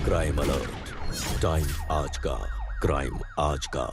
Crime alert, time आज का, crime आज का।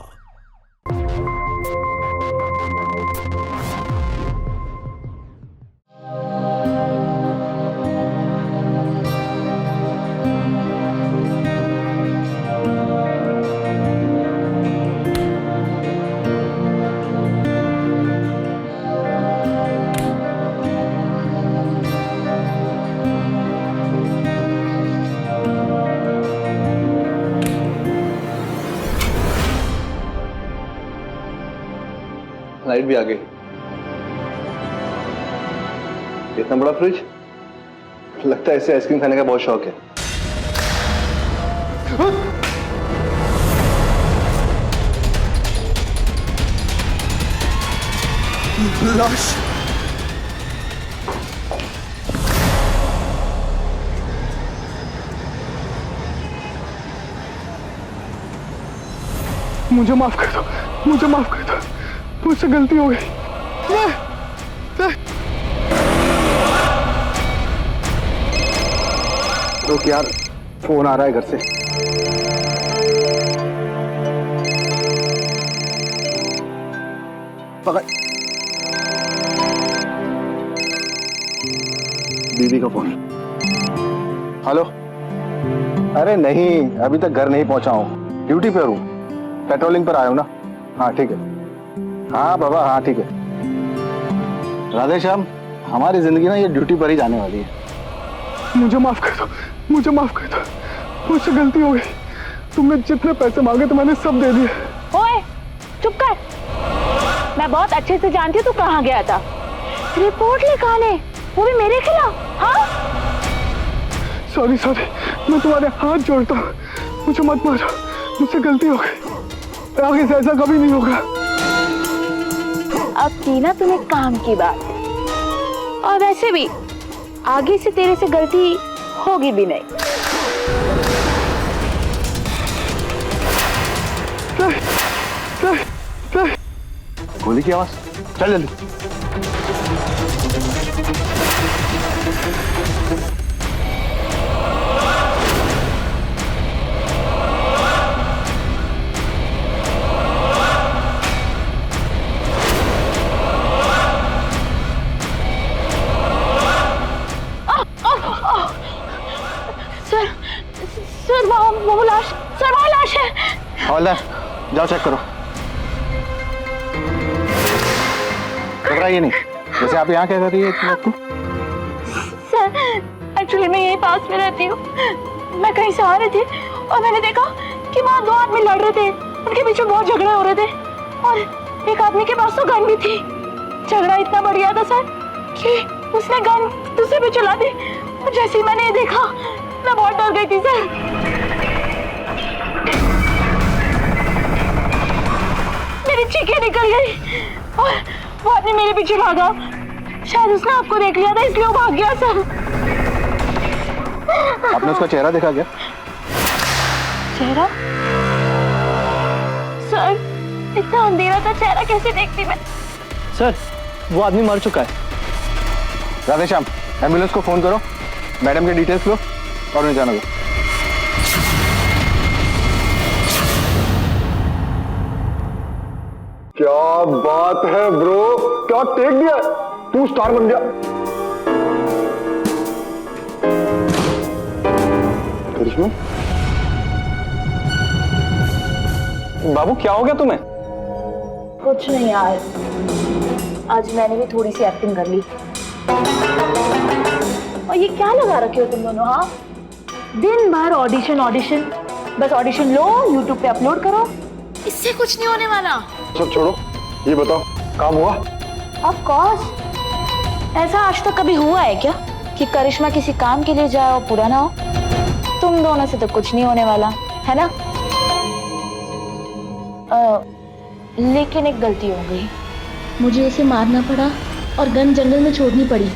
लाइट भी आ गई। इतना बड़ा फ्रिज, लगता है इसे आइसक्रीम खाने का बहुत शौक है। लाश। मुझे माफ कर दो, मुझे माफ कर दो, मुझसे गलती हो गई। रुक यार, फोन आ रहा है घर से। पकड़। दीदी का फोन। हेलो। अरे नहीं, अभी तक घर नहीं पहुंचा हूँ, ड्यूटी पे हूँ, पेट्रोलिंग पर आया हूँ ना। हाँ ठीक है। हाँ बाबा, हाँ ठीक है। राधे श्याम, हमारी जिंदगी ना ये ड्यूटी पर ही जाने वाली है। मुझे माफ कर दो, मुझे माफ कर दो, मुझसे गलती हो गई। तुमने जितने पैसे मांगे तो मैंने सब दे दिए। ओए, चुप कर। मैं बहुत अच्छे से जानती हूँ तू कहाँ गया था। रिपोर्ट लेकर आने, वो भी मेरे खिलाफ। हाँ? सॉरी सॉरी, मैं तुम्हारे हाथ जोड़ता हूँ, मुझे मत मारो, मुझसे गलती हो गई, आगे से ऐसा कभी नहीं होगा। अब की ना तुम्हें काम की बात, और वैसे भी आगे से तेरे से गलती होगी भी नहीं। गोली की आवाज, चल जल्दी। सर वो लाश, सर वो लाश है। हवलदार, जाओ चेक करो। घबराइए नहीं, जैसे आप यहाँ क्या कर रही है इतनी रात को? सर एक्चुअली मैं यही पास में रहती हूँ, मैं कहीं से आ रही थी और मैंने देखा कि वहाँ दो आदमी लड़ रहे थे, उनके पीछे बहुत झगड़े हो रहे थे और एक आदमी के पास तो गन भी थी। झगड़ा इतना बढ़ गया था सर कि उसने गन दूसरे पे चला दी और जैसे ही मैंने ये देखा मैं बहुत डर गई थी सर। मेरी चीखें निकल गई और वो आदमी मेरे पीछे भागा। शायद उसने आपको देख लिया था इसलिए वो भाग गया सर। आपने उसका चेहरा देखा क्या? चेहरा? सर इतना अंधेरा था, चेहरा कैसे देखती मैं? सर वो आदमी मर चुका है। राधेश्याम, एम्बुलेंस को फोन करो, मैडम के डिटेल्स लो और उन्हें जाना दो। क्या बात है ब्रो, क्या टेक दिया, तू स्टार बन गया। करिश्मा, बाबू क्या हो गया तुम्हें? कुछ नहीं यार, आज मैंने भी थोड़ी सी एक्टिंग कर ली। और ये क्या लगा रखे हो तुम दोनों? हाँ, दिन भर ऑडिशन ऑडिशन, बस ऑडिशन लो, यूट्यूब पे अपलोड करो, इससे कुछ नहीं होने वाला। सब छोड़ो, ये बताओ काम हुआ? ऑफ कोर्स, ऐसा आज तक कभी हुआ है क्या कि करिश्मा किसी काम के लिए जाए और पूरा ना हो? तुम दोनों से तो कुछ नहीं होने वाला है ना? लेकिन एक गलती हो गई, मुझे उसे मारना पड़ा और गन जंगल में छोड़नी पड़ी।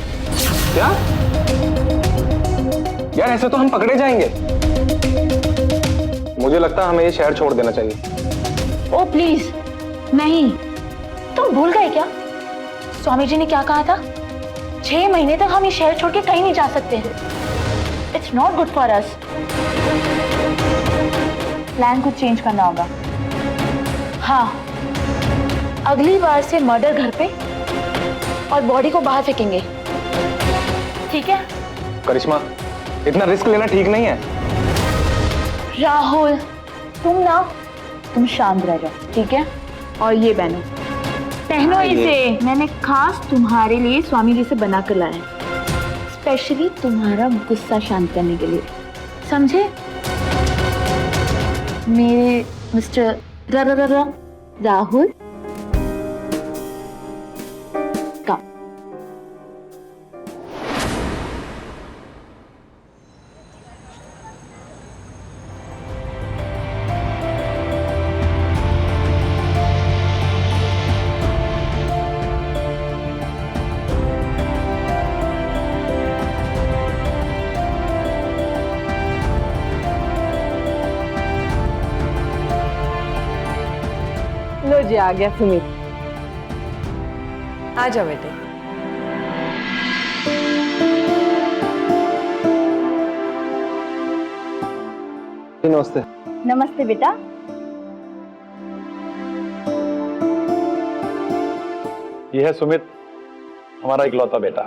क्या? यार ऐसे तो हम पकड़े जाएंगे। मुझे लगता है हमें ये शहर छोड़ देना चाहिए। ओ प्लीज नहीं, तुम भूल गए क्या स्वामी जी ने क्या कहा था? 6 महीने तक हम ये शहर छोड़ के कहीं नहीं जा सकते। It's not good for us. Plan कुछ चेंज करना होगा। हाँ, अगली बार से मर्डर घर पे और बॉडी को बाहर फेंकेंगे, ठीक है? करिश्मा, इतना रिस्क लेना ठीक नहीं है। राहुल, तुम शांत रह जाओ, ठीक है? और ये पहनो इसे, मैंने खास तुम्हारे लिए स्वामी जी से बना कर लाया है, स्पेशली तुम्हारा गुस्सा शांत करने के लिए, समझे? मेरे मिस्टर राहुल, कम। लो जी, आ गया सुमित। आ जाओ बेटे। नमस्ते। नमस्ते बेटा। ये है सुमित, हमारा इकलौता बेटा।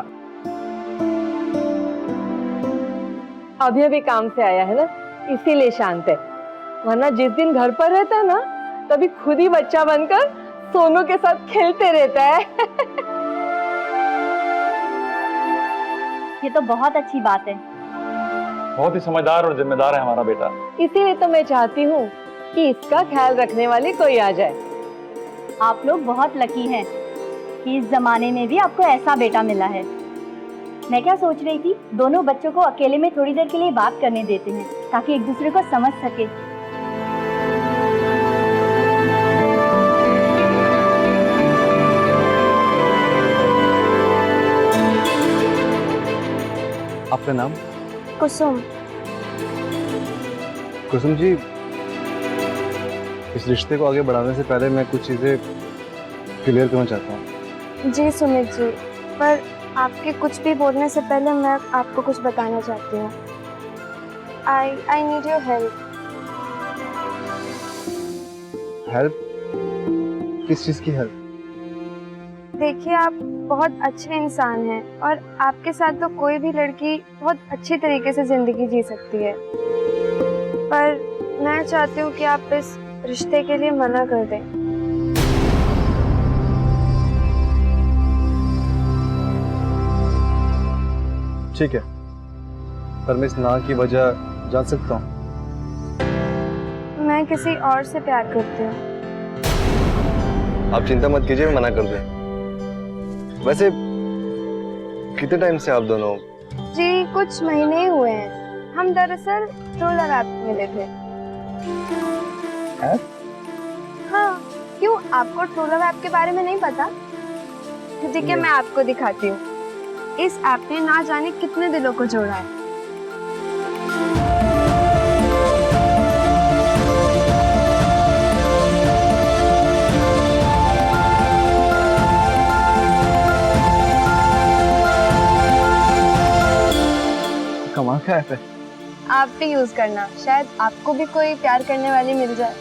अभी अभी काम से आया है ना, इसीलिए शांत है, वरना जिस दिन घर पर रहता है ना, तभी खुद ही बच्चा बनकर सोनू के साथ खेलते रहता है। ये तो बहुत अच्छी बात है। बहुत ही समझदार और जिम्मेदार है हमारा बेटा। इसीलिए तो मैं चाहती हूँ कि इसका ख्याल रखने वाली कोई आ जाए। आप लोग बहुत लकी हैं कि इस जमाने में भी आपको ऐसा बेटा मिला है। मैं क्या सोच रही थी, दोनों बच्चों को अकेले में थोड़ी देर के लिए बात करने देते हैं ताकि एक दूसरे को समझ सके। आपका नाम? कुसुम। कुसुम जी, इस रिश्ते को आगे बढ़ाने से पहले मैं कुछ चीजें क्लियर करना चाहता हूँ। जी सुमित जी, पर आपके कुछ भी बोलने से पहले मैं आपको कुछ बताना चाहती हूँ। I need your help. Help? किस चीज की हेल्प? देखिए, आप बहुत अच्छे इंसान हैं और आपके साथ तो कोई भी लड़की बहुत अच्छी तरीके से जिंदगी जी सकती है, पर मैं चाहती हूँ कि आप इस रिश्ते के लिए मना कर दें। ठीक है, पर मैं इस ना की वजह जान सकता हूँ? मैं किसी और से प्यार करती हूँ। आप चिंता मत कीजिए, मैं मना कर दूँ। वैसे कितने टाइम से आप दोनों? जी कुछ महीने ही हुए हैं। हम दरअसल ट्रोलर ऐप में मिले थे। ऐप? हाँ, क्यों आपको ट्रोलर ऐप के बारे में नहीं पता? ठीक है, मैं आपको दिखाती हूँ। इस ऐप ने ना जाने कितने दिलों को जोड़ा है। कमाल का ऐप है। आप भी यूज करना, शायद आपको भी कोई प्यार करने वाली मिल जाए।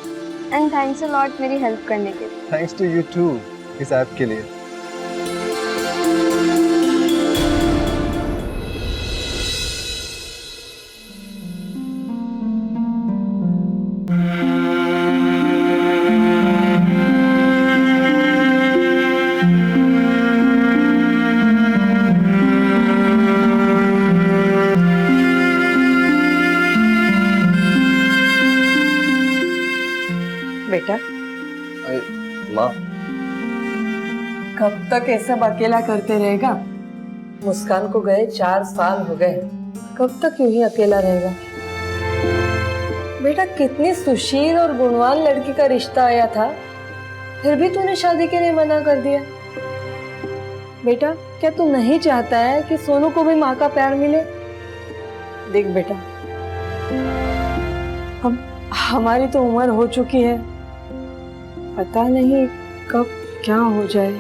एंड थैंक्स अ लॉट मेरी हेल्प करने के लिए। थैंक्स टू यू टू, इस ऐप के लिए। बेटा, माँ, कब तक ये सब अकेला करते रहेगा? मुस्कान को गए 4 साल हो गए, कब तक यूं ही अकेला रहेगा? बेटा, कितनी सुशील और गुणवान लड़की का रिश्ता आया था, फिर भी तूने शादी के लिए मना कर दिया। बेटा, क्या तू नहीं चाहता है कि सोनू को भी माँ का प्यार मिले? देख बेटा, हमारी तो उम्र हो चुकी है, पता नहीं कब क्या हो जाए।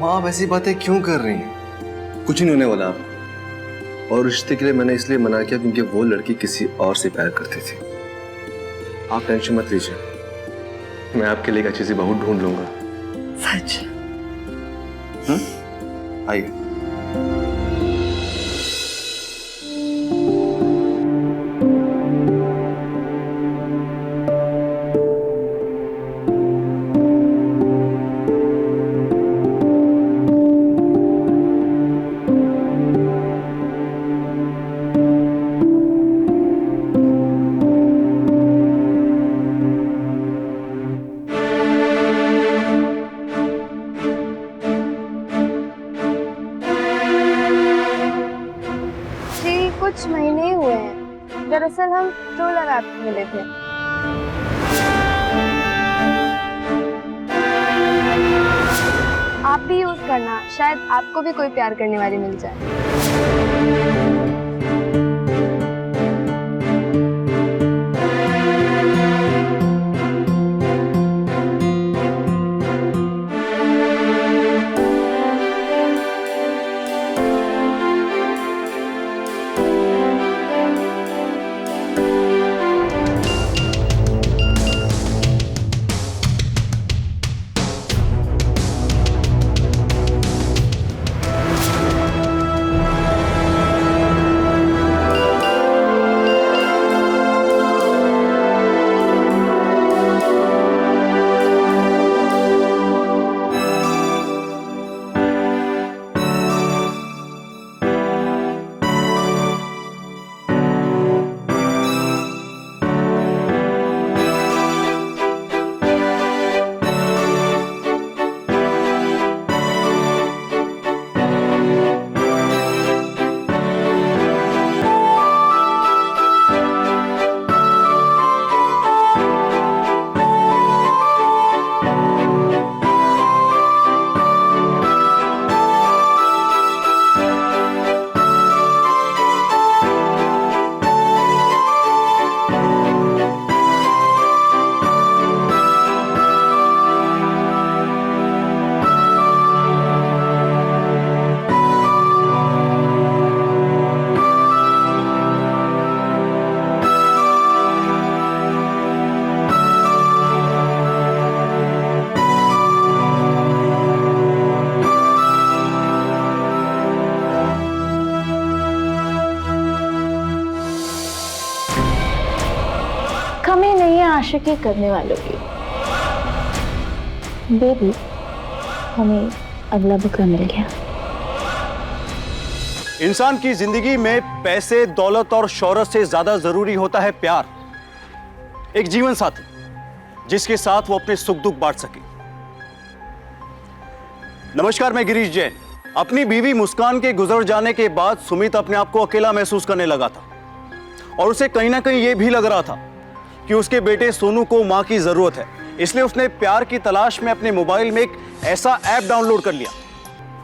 माँ आप ऐसी बातें क्यों कर रही हैं? कुछ नहीं होने वाला आपको। और रिश्ते के लिए मैंने इसलिए मना किया क्योंकि वो लड़की किसी और से प्यार करती थी। आप टेंशन मत लीजिए, मैं आपके लिए एक अच्छी सी बहू ढूंढ लूंगा। सच? आइए। कुछ महीने ही हुए हैं। दरअसल हम ट्रू लव ऐप पे मिले थे। आप भी यूज करना, शायद आपको भी कोई प्यार करने वाली मिल जाए। कमी नहीं है आशिकी करने वालों की। बेबी, हमें अगला बकरा मिल गया। इंसान की जिंदगी में पैसे, दौलत और शोहरत से ज्यादा जरूरी होता है प्यार। एक जीवन साथी जिसके साथ वो अपने सुख दुख बांट सके। नमस्कार, मैं गिरीश जैन। अपनी बीवी मुस्कान के गुजर जाने के बाद सुमित अपने आप को अकेला महसूस करने लगा था और उसे कहीं ना कहीं यह भी लग रहा था कि उसके बेटे सोनू को मां की जरूरत है। इसलिए उसने प्यार की तलाश में अपने मोबाइल में एक ऐसा ऐप डाउनलोड कर लिया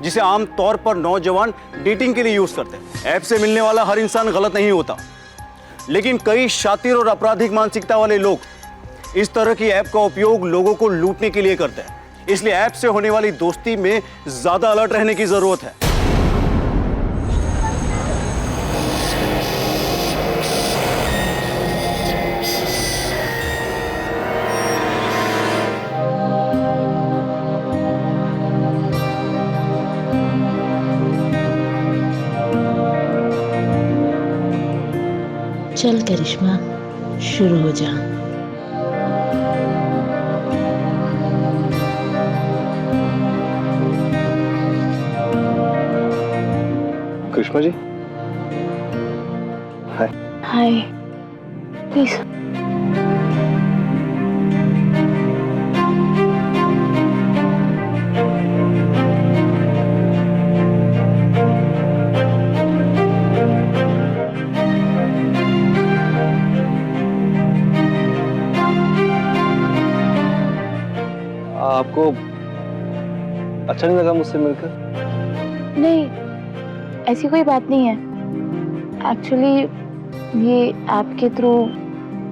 जिसे आमतौर पर नौजवान डेटिंग के लिए यूज करते हैं। ऐप से मिलने वाला हर इंसान गलत नहीं होता, लेकिन कई शातिर और आपराधिक मानसिकता वाले लोग इस तरह की ऐप का उपयोग लोगों को लूटने के लिए करते हैं। इसलिए ऐप से होने वाली दोस्ती में ज्यादा अलर्ट रहने की जरूरत है। चल करिश्मा, शुरू हो जा। करिश्मा जी, हाय। हाय, प्लीज। आपको अच्छा नहीं लगा मुझसे मिलकर? नहीं, ऐसी कोई बात नहीं है। एक्चुअली ये आपके थ्रू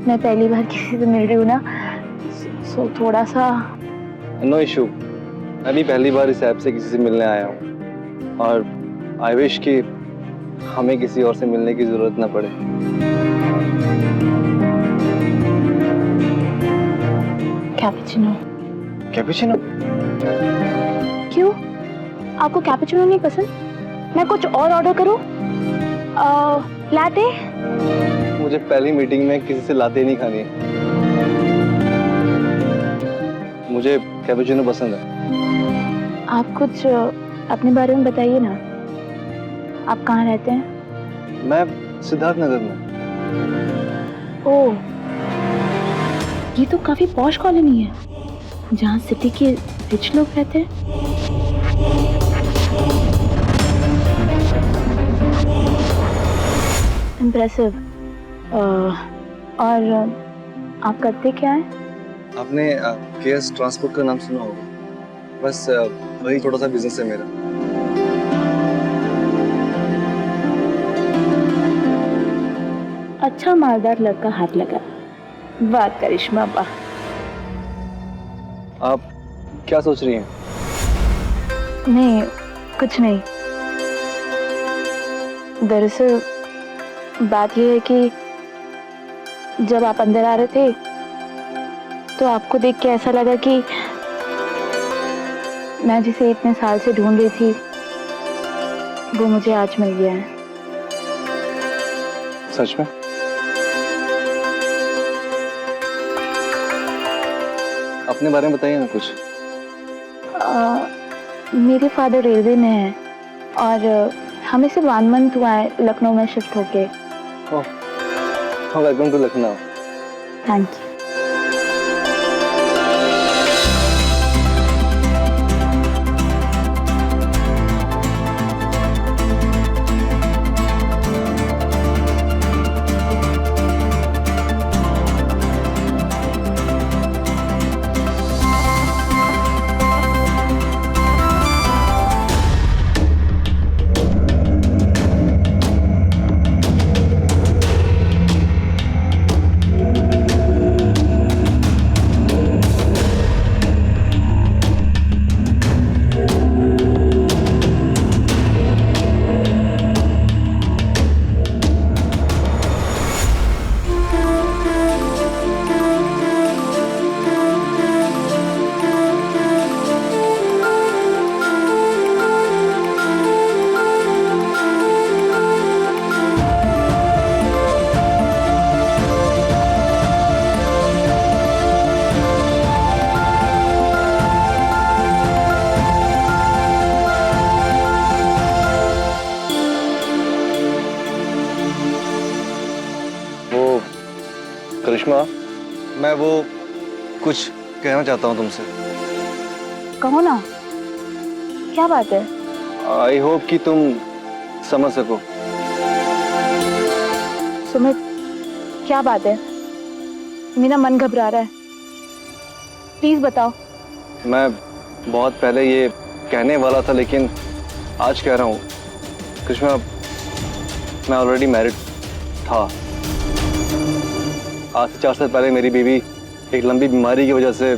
मैं पहली बार किसी से मिल रही हूँ ना, सो थोड़ा सा। नो इशू, मैं भी पहली बार इस ऐप से किसी से मिलने आया हूँ और आई विश कि हमें किसी और से मिलने की जरूरत ना पड़े। कैपुचिनो। कैपुचिनो? क्यों? आपको कैपुचिनो नहीं पसंद? मैं कुछ और ऑर्डर करूं? लाटे? मुझे पहली मीटिंग में किसी से लाते नहीं खानी है। मुझे कैपुचिनो पसंद है। आप कुछ अपने बारे में बताइए ना। आप कहाँ रहते हैं? मैं सिद्धार्थ नगर में। ओह, ये तो काफी पॉश कॉलोनी है, जहाँ सिटी के रिच लोग रहते हैं। इम्प्रेसिव। और आप करते क्या हैं? आपने केएस ट्रांसपोर्ट का नाम सुना होगा। बस वही थोड़ा सा बिजनेस है मेरा। अच्छा मालदार लड़का हाथ लगा। वाह करिश्मा वाह। आप क्या सोच रही हैं? नहीं, कुछ नहीं। दरअसल बात यह है कि जब आप अंदर आ रहे थे तो आपको देख के ऐसा लगा कि मैं जिसे इतने साल से ढूंढ रही थी वो मुझे आज मिल गया है। सच में? अपने बारे में बताइए ना कुछ। मेरे फादर रेलवे में हैं और हमें सिर्फ 1 मंथ हुआ है लखनऊ में शिफ्ट होके। Welcome to Lucknow. Thank you. Karishma, मैं वो कुछ कहना चाहता हूँ तुमसे। कहो ना, क्या बात है? आई होप कि तुम समझ सको। सुमित, क्या बात है? मेरा मन घबरा रहा है, प्लीज बताओ। मैं बहुत पहले ये कहने वाला था लेकिन आज कह रहा हूँ। करिश्मा, मैं ऑलरेडी मैरिड था। आज से 4 साल पहले मेरी बीवी एक लंबी बीमारी की वजह से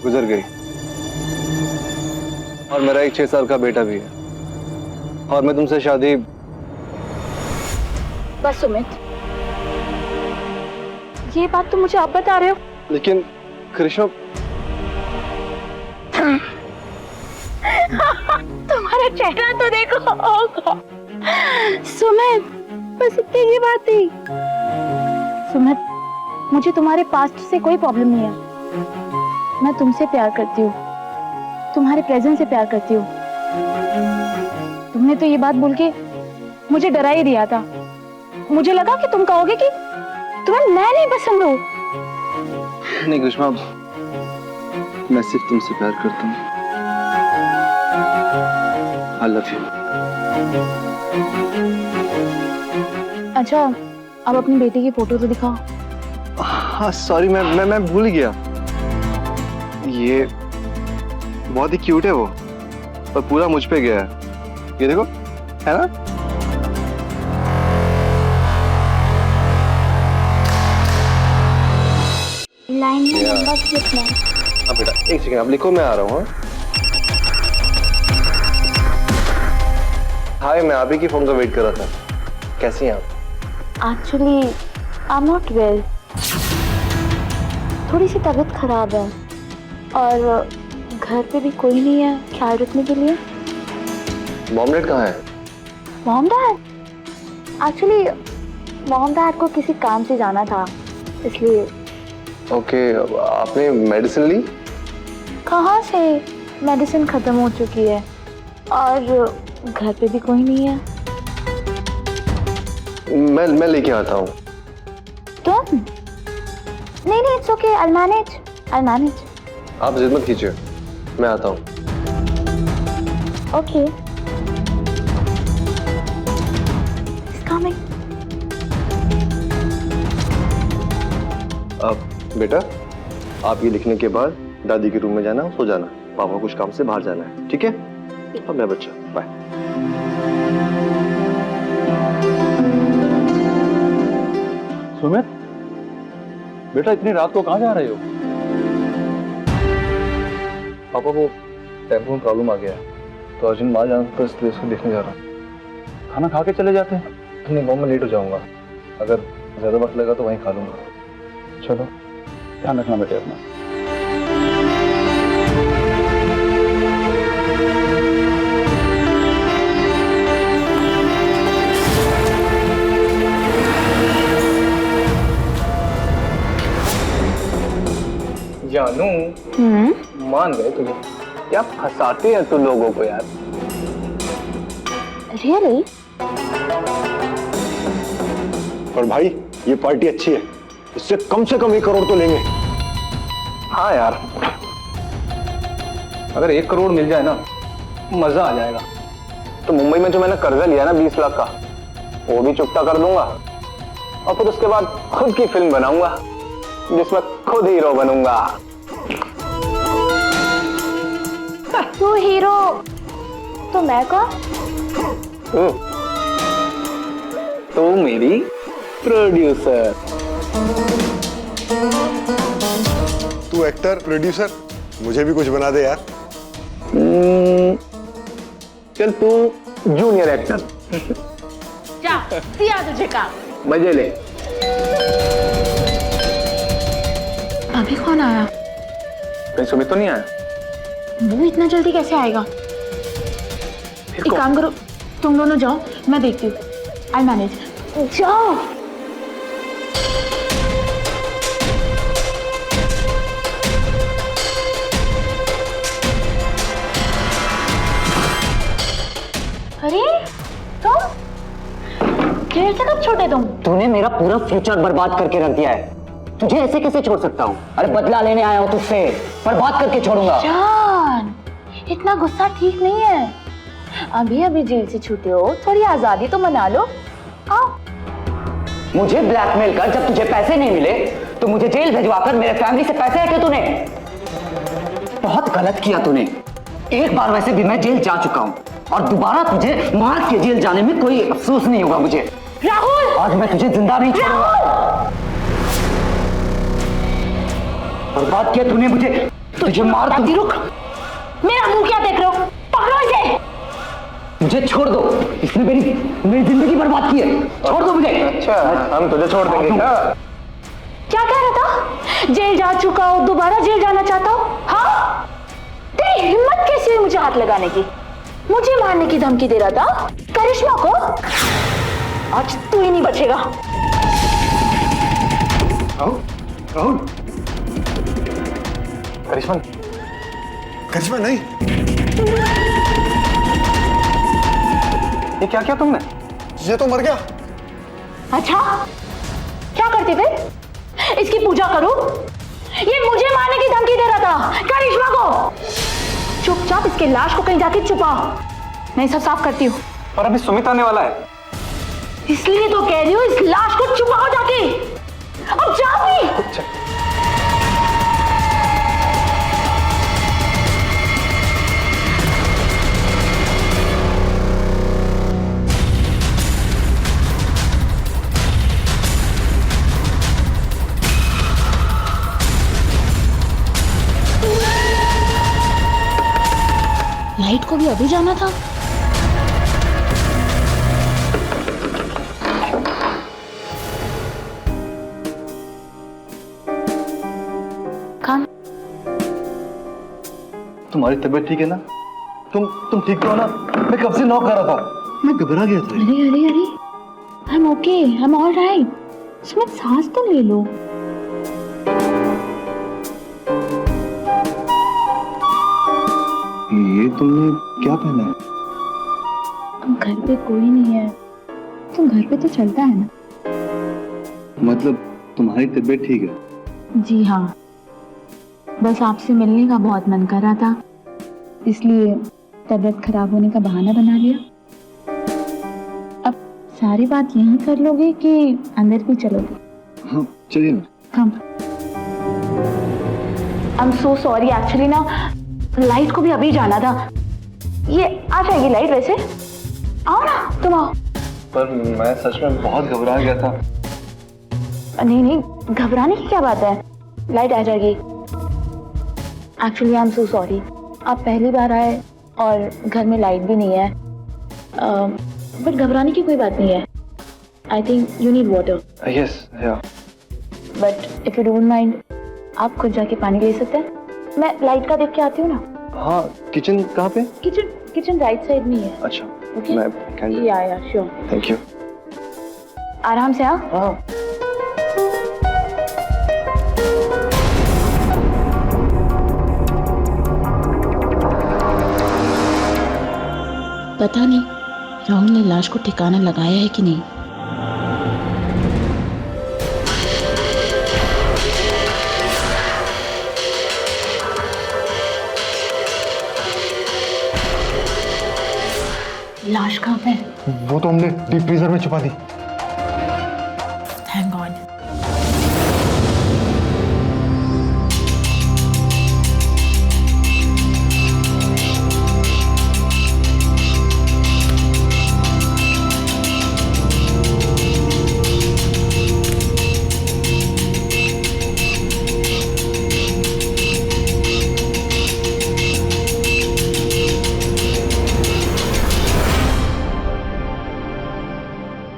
गुजर गई और मेरा एक 6 साल का बेटा भी है और मैं तुमसे शादी। बस सुमित, ये बात तो मुझे आप बता रहे हो। लेकिन करिश्मा, तुम्हारा चेहरा तो देखो। सुमित, बस इतनी ही बात थी। सुमित, मुझे तुम्हारे पास्ट से कोई प्रॉब्लम नहीं है। मैं तुमसे प्यार करती हूँ, तुम्हारे प्रेजेंस से प्यार करती हूँ। तुमने तो ये बात बोल के मुझे डरा ही दिया था। मुझे लगा कि तुम कहोगे कि तुम्हें मैं नहीं पसंद हूँ। नहीं करिश्मा, मैं सिर्फ तुमसे प्यार करता हूँ। I love you। अच्छा, अब अपनी बेटी की फोटो तो दिखाओ। हाँ सॉरी, मैं भूल गया। ये बहुत ही क्यूट है वो, पर पूरा मुझ पे गया है। ये देखो, है ना? लाइन में नंबर कितना है? हाँ बेटा, एक सेकंड आप लिखो, मैं आ रहा हूँ। हाय, मैं आप ही की फोन का वेट कर रहा था। कैसी हैं आप? Actually, I'm not well. थोड़ी सी तबीयत खराब है और घर पे भी कोई नहीं है ख्याल रखने के लिए। मॉम डैड कहाँ है? Mom dad actually mom dad को किसी काम से जाना था इसलिए। ओके, आपने मेडिसिन ली? कहाँ से, मेडिसिन खत्म हो चुकी है और घर पे भी कोई नहीं है। मैं लेके आता हूँ। तुम? नहीं नहीं, इट्स ओके, आई मैनेज। आप जिद मत कीजिए, मैं आता हूँ। Okay, coming. अब बेटा, आप ये लिखने के बाद दादी के रूम में जाना, सो जाना। पापा कुछ काम से बाहर जाना है, ठीक है? अब मैं बच्चा, बाय। सुमित, बेटा इतनी रात को कहाँ जा रहे हो? पापा को टेम्पो में प्रॉब्लम आ गया है, तो अर्जुन बाहर जाना तो इसलिए उसको देखने जा रहा हूँ। खाना खा के चले जाते हैं। नहीं मॉम, मैं लेट हो जाऊंगा। अगर ज्यादा वक्त लगा तो वहीं खा लूंगा। चलो, ध्यान रखना बेटे अपना। जानू, मान गए तुझे। क्या फंसाते हैं तू लोगों को यार। रियली? और भाई ये पार्टी अच्छी है, इससे कम से कम 1 करोड़ तो लेंगे। हाँ यार, अगर 1 करोड़ मिल जाए ना, मजा आ जाएगा। तो मुंबई में जो मैंने कर्जा लिया ना 20 लाख का, वो भी चुकता कर दूंगा और फिर उसके बाद खुद की फिल्म बनाऊंगा जिसमें खुद हीरो बनूंगा। तू हीरो तो मैं कौन? तो मेरी प्रोड्यूसर। तू एक्टर प्रोड्यूसर, मुझे भी कुछ बना दे यार। चल तू जूनियर एक्टर। जा दिया तुझे काम। मजे ले। अभी कौन आया? कहीं सुमित तो नहीं आया? वो इतना जल्दी कैसे आएगा? एक काम करो, तुम दोनों जाओ, मैं देखती हूँ। I manage. जाओ। अरे तुम जेल से कब छूटे तुम? तूने मेरा पूरा फ्यूचर बर्बाद करके रख दिया है। तुझे ऐसे कैसे छोड़ सकता हूँ? अरे बदला लेने आया हूँ तुझसे, बर्बाद करके छोड़ूंगा। जान, इतना गुस्सा ठीक नहीं है। अभी अभी जेल से छूटे हो, थोड़ी आजादी तो मना लो। आओ। मुझे ब्लैकमेल कर, जब तुझे पैसे नहीं मिले तो मुझे जेल भिजवाकर मेरे फैमिली से पैसे हटे तूने। बहुत गलत किया तूने। एक बार वैसे भी मैं जेल जा चुका हूँ और दोबारा तुझे मार के जेल जाने में कोई अफसोस नहीं होगा मुझे। राहुल, आज मैं तुझे जिंदा नहीं छोड़ूंगा। बर्बाद किया तूने मुझे, तुझे मार दूंगी। रुक, मेरा मुंह क्या देख रहे हो? पकड़ो इसे। मुझे छोड़ दो, इसने मेरी जिंदगी बर्बाद की है। छोड़ दो मुझे। अच्छा, हम तुझे छोड़ देंगे क्या? क्या कह रहा था? जेल जा चुका हो, दोबारा जेल जाना चाहता हो? हाँ? तेरी हिम्मत कैसी हुई मुझे हाथ लगाने की? मुझे मारने की धमकी दे रहा था करिश्मा को? आज तू ही नहीं बचेगा। राहुल, करिश्मा, करिश्मा नहीं। ये क्या किया तुमने? ये तो मर गया। अच्छा, क्या करती फिर? इसकी पूजा करूं? ये मुझे मारने की धमकी दे रहा था करिश्मा को। चुपचाप इसके लाश को कहीं जाके छुपाओ, मैं सब साफ करती हूँ। और अभी सुमित आने वाला है। इसलिए तो कह रही हूँ, इस लाश को छुपाओ जाके। अब जाओ भी। लाइट को भी अभी जाना था। तुम्हारी तबीयत ठीक है ना? तुम ठीक तो हो ना? मैं कब से नॉक कर रहा था, मैं घबरा गया था। अरे अरे अरे, I am okay, I am all right. Sumit सांस तो ले लो। ये तुमने क्या पहना है? घर पे कोई नहीं है तो घर पे तो चलता है ना। मतलब तुम्हारी तबीयत ठीक है? जी हाँ, बस आपसे मिलने का बहुत मन कर रहा था, इसलिए तबीयत खराब होने का बहाना बना लिया। अब सारी बात यहीं कर लोगे कि अंदर भी चलोगे? हाँ चलिए ना। हाँ। I am so sorry, actually ना लाइट को भी अभी जाना था। ये आ जाएगी लाइट वैसे। आओ ना, तुम आओ। पर मैं सच में बहुत घबरा गया था। नहीं नहीं, घबराने की क्या बात है, लाइट आ जाएगी। Actually I am so sorry, आप पहली बार आए और घर में लाइट भी नहीं है, बट घबराने की कोई बात नहीं है। I think you need water. Yes yeah. But if you don't mind, आप खुद जाके पानी ले सकते हैं। मैं लाइट का देख के आती हूँ ना। हाँ, किचन कहाँ पे? किचन राइट साइड में ही है। अच्छा, ओके, मैं या श्योर। Thank you. आराम से। हाँ हाँ। पता नहीं राहुल ने लाश को ठिकाना लगाया है कि नहीं। लाश कहाँ पे? वो तो हमने डीप फ्रीजर में छुपा दी। Thank God.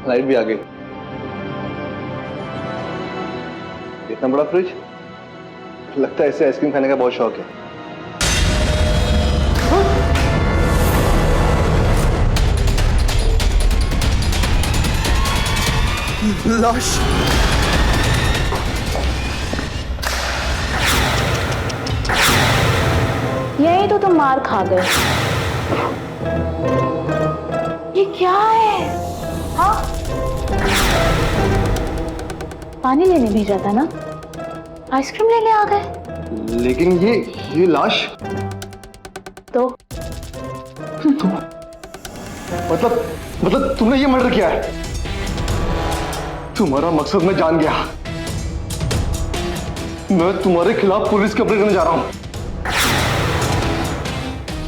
लाइट भी आ गई। इतना बड़ा फ्रिज, लगता है इसे आइसक्रीम खाने का बहुत शौक है। लाश। यही तो तुम मार खा गए। ये क्या है? हाँ, पानी लेने भेजा था ना, आइसक्रीम लेने आ गए। लेकिन ये लाश तो मतलब तुमने ये मर्डर किया है? तुम्हारा मकसद मैं जान गया। मैं तुम्हारे खिलाफ पुलिस कंप्लेंट करने जा रहा हूं।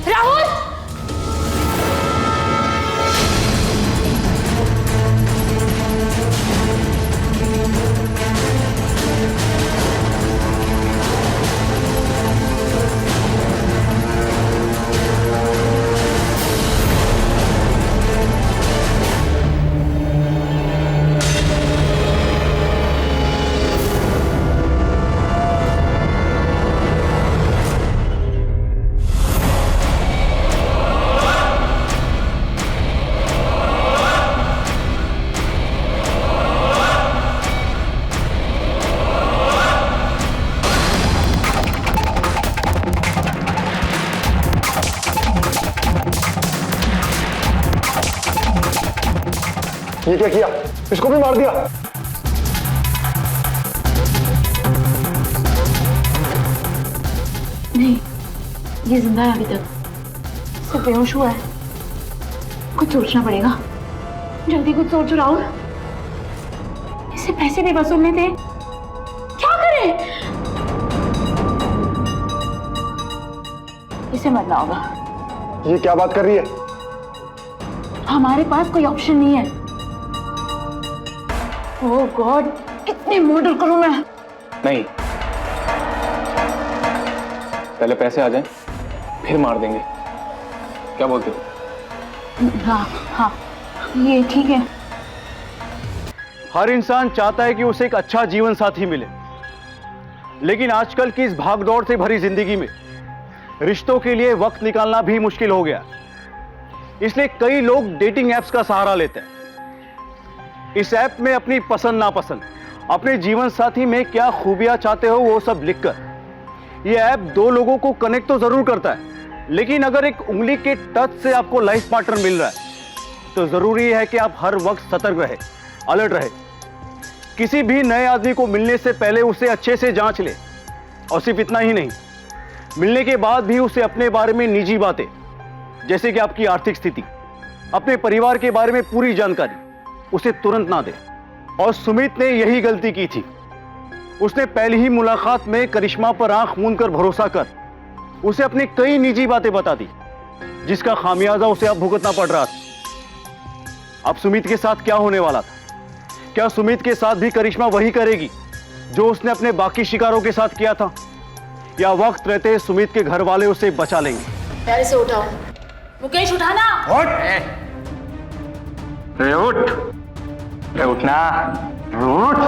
राहुल! ये क्या किया? इसको भी मार दिया? नहीं, ये जिंदा है अभी तक, सिर्फ बेहोश हुआ है। कुछ सोचना पड़ेगा, जल्दी कुछ सोचो राहुल। इसे पैसे भी वसूलने थे, क्या करें? इसे मरना होगा। ये क्या बात कर रही है? हमारे पास कोई ऑप्शन नहीं है। ओह गॉड, कितने मर्डर करूं मैं? नहीं, पहले पैसे आ जाएं, फिर मार देंगे। क्या बोलते हो? हाँ हाँ, ये ठीक है। हर इंसान चाहता है कि उसे एक अच्छा जीवन साथी मिले, लेकिन आजकल की इस भागदौड़ से भरी जिंदगी में रिश्तों के लिए वक्त निकालना भी मुश्किल हो गया। इसलिए कई लोग डेटिंग एप्स का सहारा लेते हैं। इस ऐप में अपनी पसंद नापसंद, अपने जीवन साथी में क्या खूबियां चाहते हो वो सब लिखकर यह ऐप दो लोगों को कनेक्ट तो जरूर करता है, लेकिन अगर एक उंगली के टच से आपको लाइफ पार्टनर मिल रहा है तो जरूरी है कि आप हर वक्त सतर्क रहे, अलर्ट रहे। किसी भी नए आदमी को मिलने से पहले उसे अच्छे से जांच ले, और सिर्फ इतना ही नहीं, मिलने के बाद भी उसे अपने बारे में निजी बातें जैसे कि आपकी आर्थिक स्थिति, अपने परिवार के बारे में पूरी जानकारी उसे तुरंत ना दे। और सुमित ने यही गलती की थी। उसने पहली ही मुलाकात में करिश्मा पर आंख मूंद कर भरोसा कर उसे अपनी कई निजी बातें बता दी, जिसका खामियाजा उसे अब भुगतना पड़ रहा था। अब सुमित के साथ क्या होने वाला था? क्या सुमित के साथ भी करिश्मा वही करेगी जो उसने अपने बाकी शिकारों के साथ किया था, या वक्त रहते सुमित के घर वाले उसे बचा लेंगे? प्यारे से उठाओ मुकेश, उठाना। उठ उठना, उठ।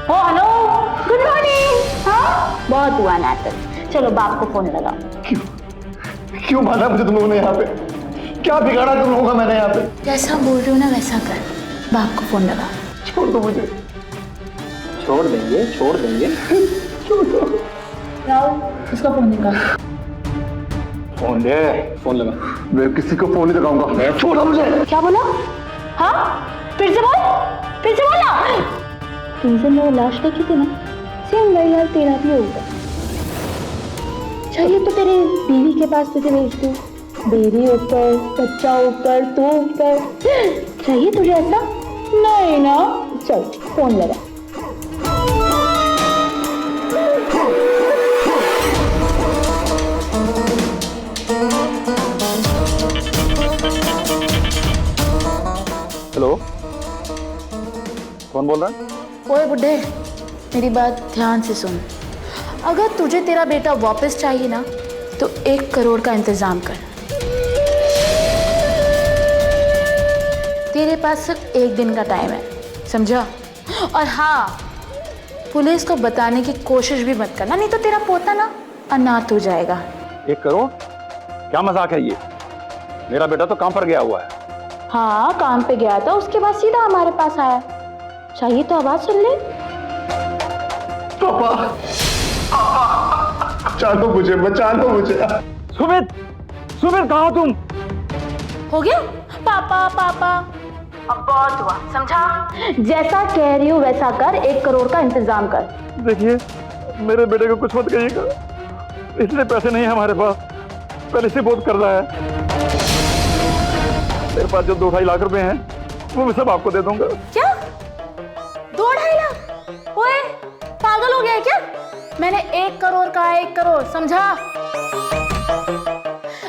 ओ हेलो, गुड मॉर्निंग। हाँ बहुत हुआ नाटक, चलो बाप को फोन लगाओ। क्यों बांधा मुझे तुम लोगों ने यहाँ पे? क्या बिगाड़ा तुम लोगों का मैंने यहाँ पे? जैसा बोल रहे हो ना वैसा कर, बाप को फोन लगा। छोड़ दो मुझे। छोड़ देंगे, छोड़ देंगे। छोड़ दो। राहुल, उसका फोन निकाल। फोन दे, फोन लगा। मैं किसी को फोन नहीं लगाऊंगा। छोड़ो मुझे। क्या बोला? हाँ फिर से बोल, फिर से बोला। तुमसे मैं वो लाश देखी थी ना, सेम वही हाल तेरा भी होगा। चाहिए तो तेरे बीवी के पास तुझे भेज दूं, बेरी ऊपर, बच्चा ऊपर, तू ऊपर। चाहिए तुझे ऐसा? नहीं ना, चल फोन लगा। हेलो, कौन बोल रहा है? ओए बुड्ढे, मेरी बात ध्यान से सुन। अगर तुझे तेरा बेटा वापस चाहिए ना तो 1 करोड़ का इंतजाम कर। तेरे पास सिर्फ 1 दिन का टाइम है, समझा? और हाँ, पुलिस को बताने की कोशिश भी मत करना, नहीं तो तेरा पोता ना अनाथ हो जाएगा। 1 करोड़? क्या मजाक है ये? मेरा बेटा तो काम पर गया हुआ है। हाँ काम पे गया था, उसके बाद सीधा हमारे पास आया। चाहिए तो आवाज सुन ले। पापा, बचा लो मुझे, बचा लो मुझे। सुमित, सुमित कहाँ तुम? हो गया पापा पापा, अब बहुत हुआ, समझा? जैसा कह रही हूँ वैसा कर, 1 करोड़ का इंतजाम कर। देखिए, मेरे बेटे को कुछ मत कहिएगा, इसलिए पैसे नहीं है हमारे पास, पहले से बहुत कर्जा है। मेरे पास जो 2-2.5 लाख रुपए हैं वो मैं सब आपको दे दूंगा। क्या 2-2.5 लाख? ओए पागल हो गया है क्या? मैंने 1 करोड़ कहा, 1 करोड़, समझा?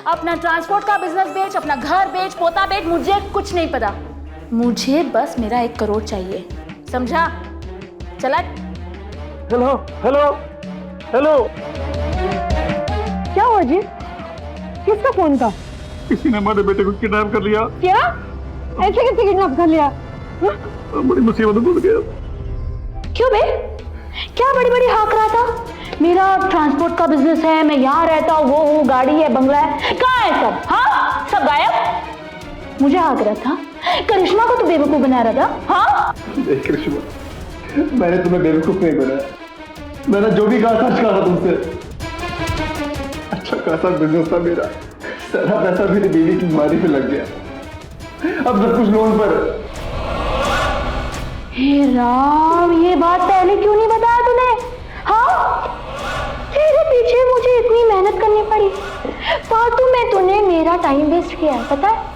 अपना ट्रांसपोर्ट का बिजनेस बेच, अपना घर बेच, पोता बेच, मुझे कुछ नहीं पता। मुझे बस मेरा 1 करोड़ चाहिए, समझा? चला। हेलो हेलो हेलो, क्या हुआ जी? किसका फोन था? किसी ने हमारे बेटे को किडनैप कर लिया। क्या? ऐसे कैसे किडनैप कर लिया? बड़ी मुसीबत में घुस गया। क्यों बे? क्या बड़ी बड़ी हाँक रहा था? मेरा ट्रांसपोर्ट का बिजनेस है, मैं यहाँ रहता हूँ, वो हूँ, गाड़ी है, बंगला है। कहाँ है सब? हाँ सब गायब। मुझे हाँक रहा था, करिश्मा को तो बेवकूफ बना रहा था। हाँ करिश्मा, मैंने तुम्हें बेवकूफ नहीं बनाया, मैंने जो भी कहा सच कहा तुमसे। अच्छा खासा बिजनेस था मेरा, सारा पैसा मेरी बीवी की बीमारी पे लग गया, अब सब कुछ लोन पर। हे राम, ये बात पहले क्यों नहीं बताया तूने? हाँ तेरे पीछे मुझे इतनी मेहनत करनी पड़ी, फालतू में तूने मेरा टाइम वेस्ट किया है, पता है?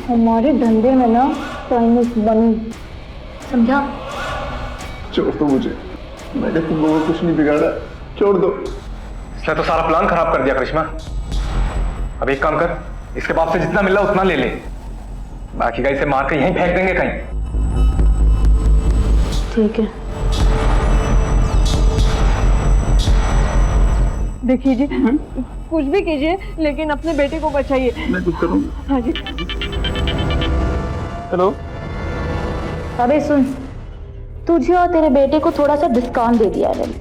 हमारे धंधे में ना टाइम इज मनी, समझा? छोड़ दो मुझे, मैंने तुम लोगों को कुछ नहीं बिगाड़ा, छोड़ दो। इसने तो सारा प्लान खराब कर दिया करिश्मा। अब एक काम कर, इसके बाप से जितना मिला उतना ले ले, बाकी का इसे मार के यहीं फेंक देंगे कहीं। ठीक है। देखिए जी, कुछ भी कीजिए लेकिन अपने बेटे को बचाइए। मैं कुछ करूँगा। हाँ जी। हेलो, अबे सुन, तुझे और तेरे बेटे को थोड़ा सा डिस्काउंट दे दिया है मैंने,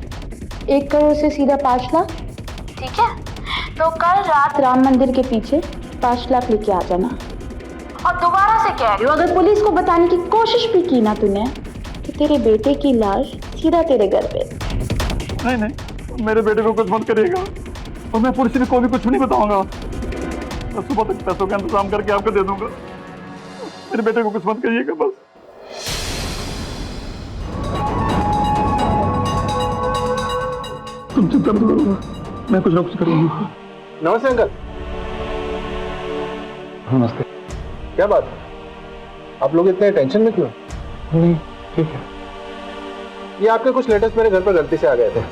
1 करोड़ से सीधा 5 लाख, ठीक है? तो कल रात राम मंदिर के पीछे 5 लाख लेके आ जाना। और दोबारा से कह रही हूँ, अगर पुलिस को बताने की कोशिश भी की ना तूने, तो तेरे बेटे की लाश सीधा तेरे घर पे। नहीं नहीं, मेरे बेटे को कुछ मत करिएगा और मैं पुलिस में कोई भी कुछ नहीं बताऊंगा। मैं सुबह तक पैसों का इंतजाम करके आपको दे दूंगा। मेरे बेटे को कुछ मत करिएगा बस। तुम चिंता मत करो, मैं कुछ ना कुछ करूंगा। नमस्ते अंकल। नमस्ते। क्या बात है, आप लोग इतने टेंशन में क्यों? नहीं ठीक है। ये आपके कुछ लेटर्स मेरे घर पर गलती से आ गए थे,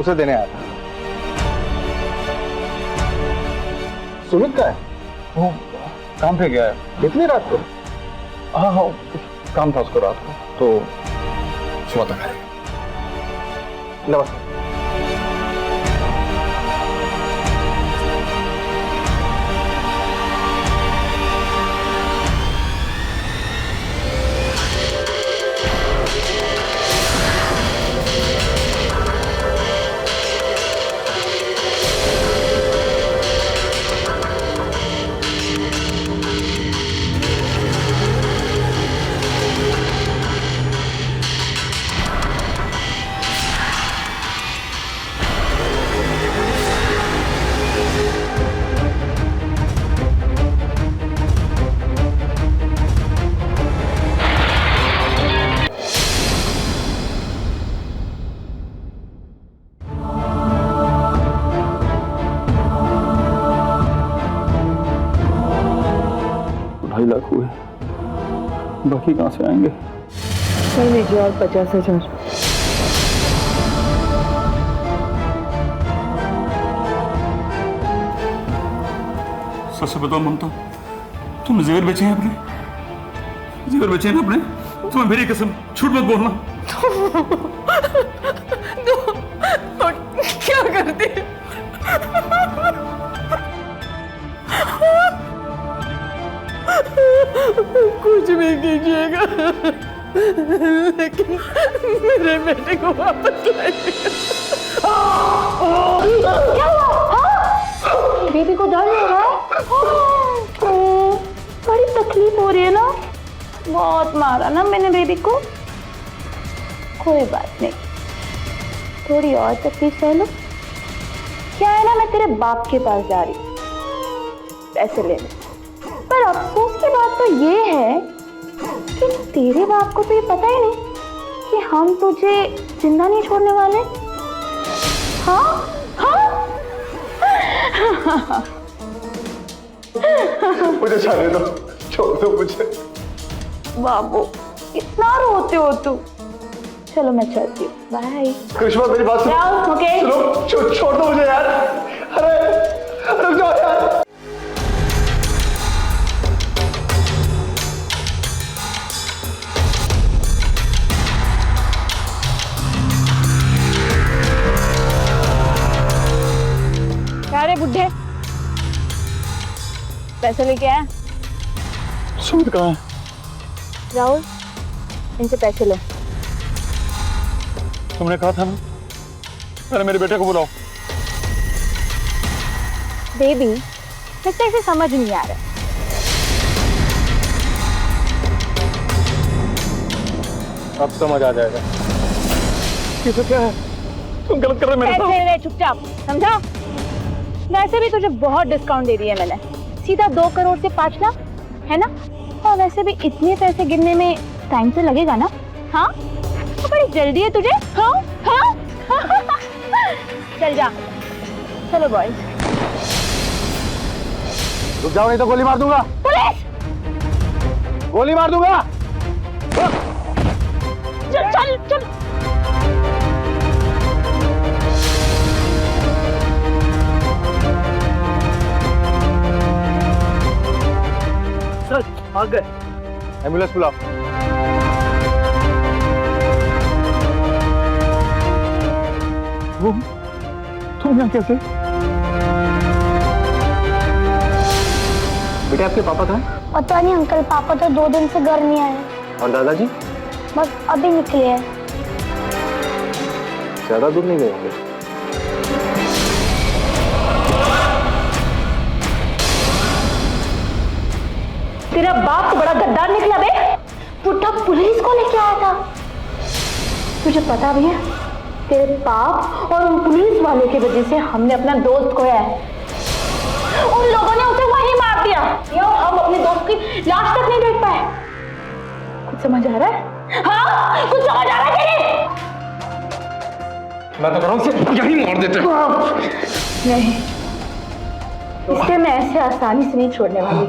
उसे देने आया था। सुमित का है? वो काम पे गया है। इतनी रात को? हाँ हाँ, कुछ काम था उसको रात को, तो सुबह तक आएगा। नमस्ते। लाख हुए, बाकी कहाँ से आएंगे? कर लीजिए और 50,000। सच से बताओ ममता, तुमने जेवर बेचे हैं अपने? जेवर बेचे हैं अपने? तुम्हें मेरी कसम, झूठ मत बोलना। तो क्या करती? कुछ भी कीजिएगा, लेकिन मेरे बेटे को वापस लाइएगा। क्या हुआ? बेबी को दर्द हो रहा है? बड़ी तकलीफ हो रही है ना? बहुत मारा ना मैंने बेबी को। कोई बात नहीं, थोड़ी और तकलीफ सह लो। क्या है ना, मैं तेरे बाप के पास जा रही हूँ पैसे लेने, पर अफसोस की बात तो ये है कि तेरे बाप को तो ये पता ही नहीं कि हम तुझे जिंदा नहीं छोड़ने वाले। हाँ हाँ। मुझे जाने दो, छोड़ दो मुझे। बाबू इतना रोते हो तू? चलो मैं चलती हूँ, बाय। कृष्णा मेरी बात सुनो। ओके सुनो, छोड़ दो मुझे यार। अरे रुक जाओ यार। अरे बुढ़े, पैसे लेके आए? सुमित कहाँ है? राहुल, इनसे पैसे लो। तुमने कहा था ना, अरे मेरे बेटे को बुलाओ। बेबी, मुझे इसे समझ नहीं आ रहा। अब समझ आ जाएगा। ये तो क्या है? तुम गलत कर रहे हो मेरे साथ। पैसे ले चुपचाप, समझा? वैसे भी तुझे बहुत डिस्काउंट दे दिया मैंने, सीधा 2 करोड़ से 5 लाख, है ना? और वैसे भी इतने पैसे गिनने में टाइम तो लगेगा ना? हाँ, तो बड़ी जल्दी है तुझे? हाँ हाँ। चल जा, चलो बॉयज। रुक जाओ नहीं तो गोली मार दूंगा। पुलिस! गोली मार दूंगा। चल चल चल। भाग गए। एम्बुलेंस बुलाओ। तुम यहाँ कैसे? बेटे आपके पापा कहाँ हैं? पता नहीं अंकल, पापा तो 2 दिन से घर नहीं आए। और दादाजी? बस अभी निकले हैं। ज्यादा दूर नहीं गए होंगे। तेरा बाप तो बड़ा गद्दार निकला बे। बुढ़ा पुलिस को लेके आया था। तुझे पता भी है तेरे बाप और उन पुलिस वाले की वजह से हमने अपना दोस्त खोया है। उन लोगों ने उसे वहीं मार दिया और हम अपने दोस्त की लाश तक नहीं देख पाए। कुछ समझ आ रहा है? हाँ, कुछ समझ आ रहा है कि नहीं? मैं तो कह रहा हूँ यही मार देते। नहीं, इसे मैं ऐसे आसानी से नहीं छोड़ने वाली।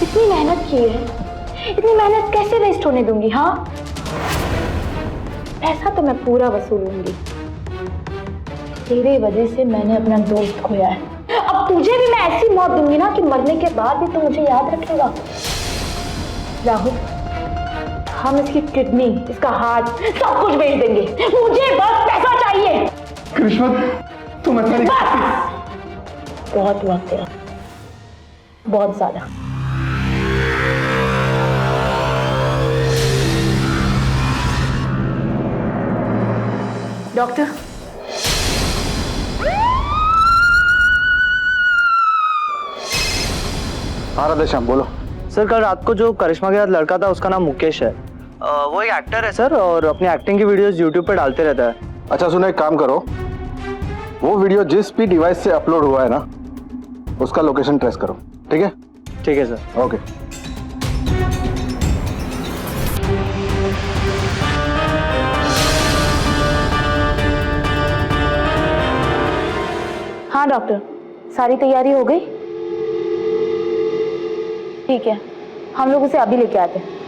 इतनी मेहनत की है, इतनी मेहनत कैसे वेस्ट होने दूंगी? हाँ, पैसा तो मैं पूरा वसूलूंगी। तेरे वजह से मैंने अपना दोस्त खोया है। अब तुझे भी मैं ऐसी मौत दूंगी ना कि मरने के बाद भी तू मुझे याद रखेगा। राहुल, हम इसकी किडनी, इसका हार्ट, सब कुछ बेच देंगे। मुझे बस पैसा चाहिए। करिश्मा, तुम ऐसा नहीं। बस बहुत हुआ तेरा, बहुत ज्यादा। डॉक्टर, हाँ राधेश्याम बोलो। सर कल रात को जो करिश्मा के साथ लड़का था उसका नाम मुकेश है। वो एक एक्टर है सर, और अपनी एक्टिंग की वीडियोस यूट्यूब पे डालते रहता है। अच्छा सुनो, एक काम करो, वो वीडियो जिस भी डिवाइस से अपलोड हुआ है ना, उसका लोकेशन ट्रेस करो। ठीक है? ठीक है सर। ओके। हाँ डॉक्टर, सारी तैयारी हो गई? ठीक है, हम लोग उसे अभी लेके आते हैं।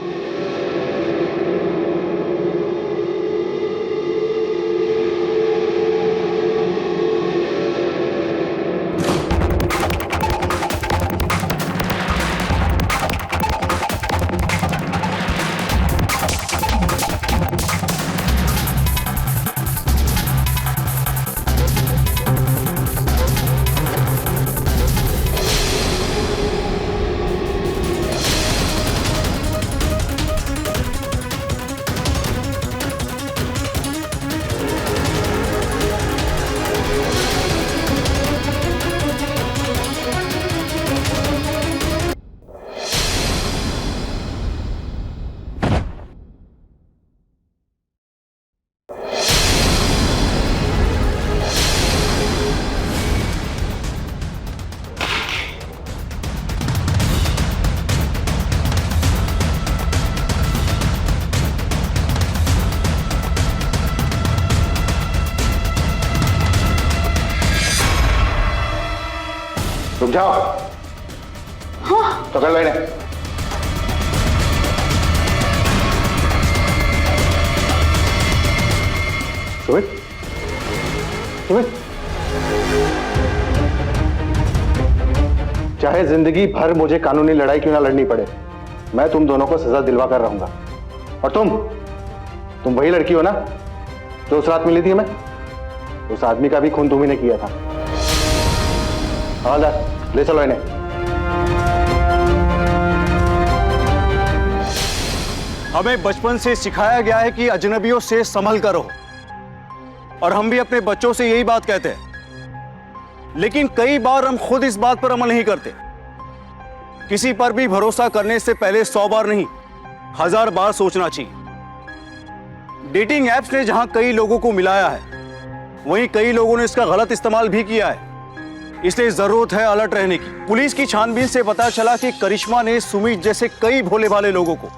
रुक जाओ। हाँ। पकड़ लो इन्हें। सुमित, सुमित, चाहे जिंदगी भर मुझे कानूनी लड़ाई क्यों ना लड़नी पड़े, मैं तुम दोनों को सजा दिलवा कर रहूंगा। और तुम वही लड़की हो ना जो उस रात मिली थी हमें? उस आदमी का भी खून तुम्ही ने किया था। हवलदार, ले चलो इन्हें। हमें बचपन से सिखाया गया है कि अजनबियों से संभल कर रहो, और हम भी अपने बच्चों से यही बात कहते हैं। लेकिन कई बार हम खुद इस बात पर अमल नहीं करते। किसी पर भी भरोसा करने से पहले 100 बार नहीं, 1000 बार सोचना चाहिए। डेटिंग एप्स ने जहां कई लोगों को मिलाया है, वहीं कई लोगों ने इसका गलत इस्तेमाल भी किया है। इसलिए जरूरत है अलर्ट रहने की। पुलिस की छानबीन से पता चला कि करिश्मा ने सुमित जैसे कई भोले भाले लोगों को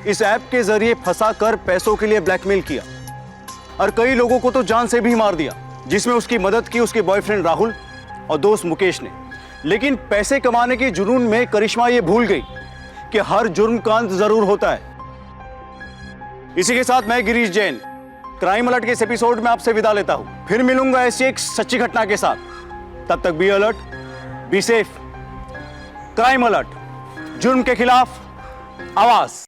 इस ऐप के जरिए फंसाकर पैसों के लिए ब्लैकमेल किया, और कई लोगों को तो जान से भी मार दिया, जिसमें उसकी मदद की उसके बॉयफ्रेंड राहुल और दोस्त मुकेश ने। लेकिन पैसे कमाने के जुनून में करिश्मा ये भूल गई कि हर जुर्म का अंत जरूर होता है। इसी के साथ मैं गिरीश जैन क्राइम अलर्ट के इस एपिसोड में आपसे विदा लेता हूं। फिर मिलूंगा ऐसी एक सच्ची घटना के साथ। तब तक be alert, be safe. Crime alert, जुर्म के खिलाफ आवाज।